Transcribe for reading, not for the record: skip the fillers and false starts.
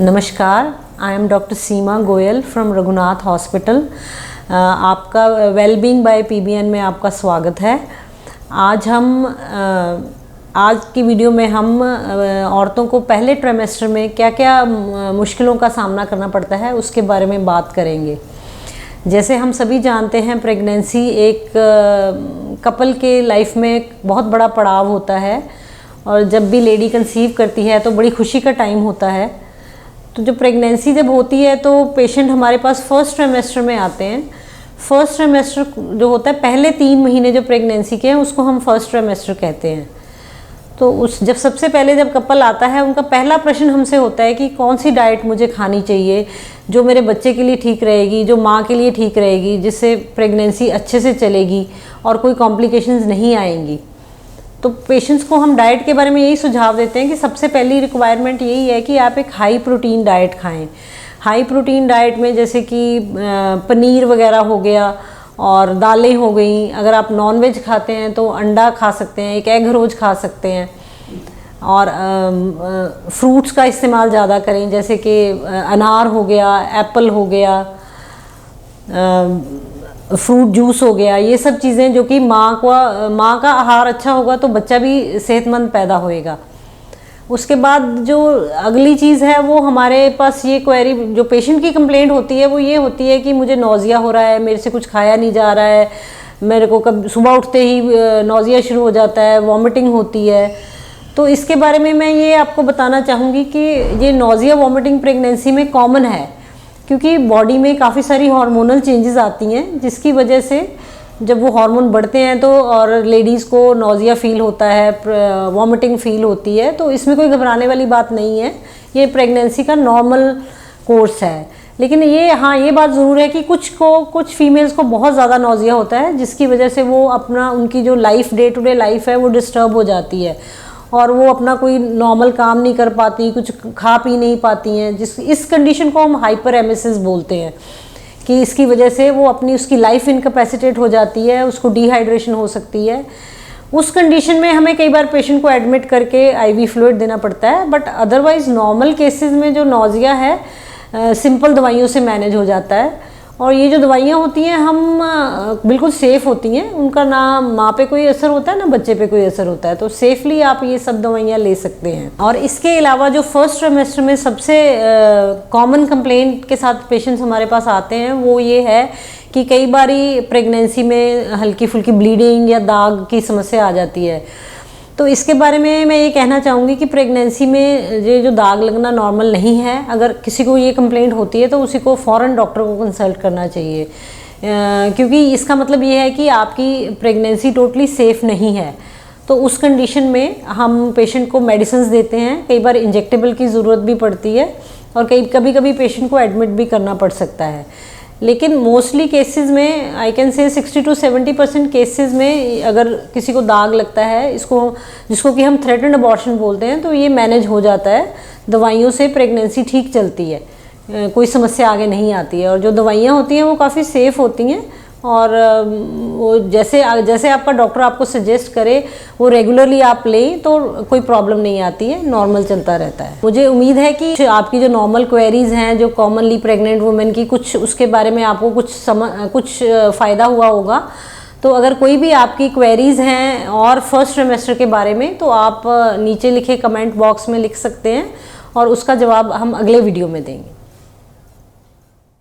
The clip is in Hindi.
नमस्कार, I am doctor Seema Goyal from Raghunath hospital. आपका वेलबींग बाय पीबीएन में आपका स्वागत है। आज की वीडियो में हम औरतों को पहले ट्राइमेस्टर में क्या क्या मुश्किलों का सामना करना पड़ता है उसके बारे में बात करेंगे। जैसे हम सभी जानते हैं, प्रेगनेंसी एक कपल के लाइफ में एक बहुत बड़ा पड़ाव होता है और जब भी लेडी कंसीव करती है तो बड़ी खुशी का टाइम होता है। तो जो प्रेगनेंसी जब होती है तो पेशेंट हमारे पास फर्स्ट ट्राइमेस्टर में आते हैं। फर्स्ट ट्राइमेस्टर जो होता है, पहले 3 महीने जो प्रेगनेंसी के हैं उसको हम फर्स्ट ट्राइमेस्टर कहते हैं। तो जब सबसे पहले जब कपल आता है, उनका पहला प्रश्न हमसे होता है कि कौन सी डाइट मुझे खानी चाहिए जो मेरे बच्चे के लिए ठीक रहेगी, जो माँ के लिए ठीक रहेगी, जिससे प्रेगनेंसी अच्छे से चलेगी और कोई कॉम्प्लिकेशंस नहीं आएंगी। तो पेशेंट्स को हम डाइट के बारे में यही सुझाव देते हैं कि सबसे पहली रिक्वायरमेंट यही है कि आप एक हाई प्रोटीन डाइट खाएं। हाई प्रोटीन डाइट में जैसे कि पनीर वगैरह हो गया और दालें हो गई। अगर आप नॉनवेज खाते हैं तो अंडा खा सकते हैं, एक एग रोज खा सकते हैं। और फ्रूट्स का इस्तेमाल ज़्यादा करें, जैसे कि अनार हो गया, एप्पल हो गया, फ्रूट जूस हो गया। ये सब चीज़ें जो कि माँ का आहार अच्छा होगा तो बच्चा भी सेहतमंद पैदा होएगा। उसके बाद जो अगली चीज़ है वो हमारे पास ये क्वेरी, जो पेशेंट की कंप्लेंट होती है वो ये होती है कि मुझे नौजिया हो रहा है, मेरे से कुछ खाया नहीं जा रहा है, मेरे को कब सुबह उठते ही नौजिया शुरू हो जाता है, वॉमिटिंग होती है। तो इसके बारे में मैं ये आपको बताना चाहूँगी कि ये नौजिया वॉमिटिंग प्रेगनेंसी में कॉमन है, क्योंकि बॉडी में काफ़ी सारी हार्मोनल चेंजेस आती हैं जिसकी वजह से जब वो हार्मोन बढ़ते हैं तो और लेडीज़ को नौजिया फील होता है, वॉमिटिंग फील होती है। तो इसमें कोई घबराने वाली बात नहीं है, ये प्रेगनेंसी का नॉर्मल कोर्स है। लेकिन ये बात ज़रूर है कि कुछ फीमेल्स को बहुत ज़्यादा नौजिया होता है, जिसकी वजह से वो उनकी जो life, day to day life है वो डिस्टर्ब हो जाती है और वो अपना कोई नॉर्मल काम नहीं कर पाती, कुछ खा पी नहीं पाती हैं। इस कंडीशन को हम हाइपर एमेसिस बोलते हैं कि इसकी वजह से वो उसकी लाइफ इनकैपेसिटेट हो जाती है, उसको डिहाइड्रेशन हो सकती है। उस कंडीशन में हमें कई बार पेशेंट को एडमिट करके आईवी फ्लूइड देना पड़ता है। बट अदरवाइज नॉर्मल केसेस में जो नौजिया है सिंपल दवाइयों से मैनेज हो जाता है। और ये जो दवाइयाँ होती हैं हम बिल्कुल सेफ़ होती हैं, उनका ना माँ पे कोई असर होता है ना बच्चे पे कोई असर होता है। तो सेफली आप ये सब दवाइयाँ ले सकते हैं। और इसके अलावा जो फर्स्ट ट्राइमेस्टर में सबसे कॉमन कंप्लेंट के साथ पेशेंट्स हमारे पास आते हैं वो ये है कि कई बारी प्रेगनेंसी में हल्की फुल्की ब्लीडिंग या दाग की समस्या आ जाती है। तो इसके बारे में मैं ये कहना चाहूँगी कि प्रेगनेंसी में ये जो दाग लगना नॉर्मल नहीं है। अगर किसी को ये कंप्लेंट होती है तो उसी को फ़ौरन डॉक्टर को कंसल्ट करना चाहिए, क्योंकि इसका मतलब ये है कि आपकी प्रेगनेंसी टोटली सेफ़ नहीं है। तो उस कंडीशन में हम पेशेंट को मेडिसिन्स देते हैं, कई बार इंजेक्टेबल की ज़रूरत भी पड़ती है और कभी कभी पेशेंट को एडमिट भी करना पड़ सकता है। लेकिन मोस्टली केसेस में I can say 60 to 70% cases में अगर किसी को दाग लगता है, जिसको कि हम थ्रेटन्ड अबॉर्शन बोलते हैं, तो ये मैनेज हो जाता है। दवाइयों से प्रेगनेंसी ठीक चलती है, कोई समस्या आगे नहीं आती है। और जो दवाइयाँ होती हैं वो काफ़ी सेफ़ होती हैं और वो जैसे आपका डॉक्टर आपको सजेस्ट करे वो रेगुलरली आप लें तो कोई प्रॉब्लम नहीं आती है, नॉर्मल चलता रहता है। मुझे उम्मीद है कि आपकी जो नॉर्मल क्वेरीज़ हैं, जो कॉमनली प्रेग्नेंट वुमेन की, कुछ उसके बारे में आपको कुछ फ़ायदा हुआ होगा। तो अगर कोई भी आपकी क्वेरीज़ हैं और फर्स्ट ट्राइमेस्टर के बारे में, तो आप नीचे लिखे कमेंट बॉक्स में लिख सकते हैं और उसका जवाब हम अगले वीडियो में देंगे।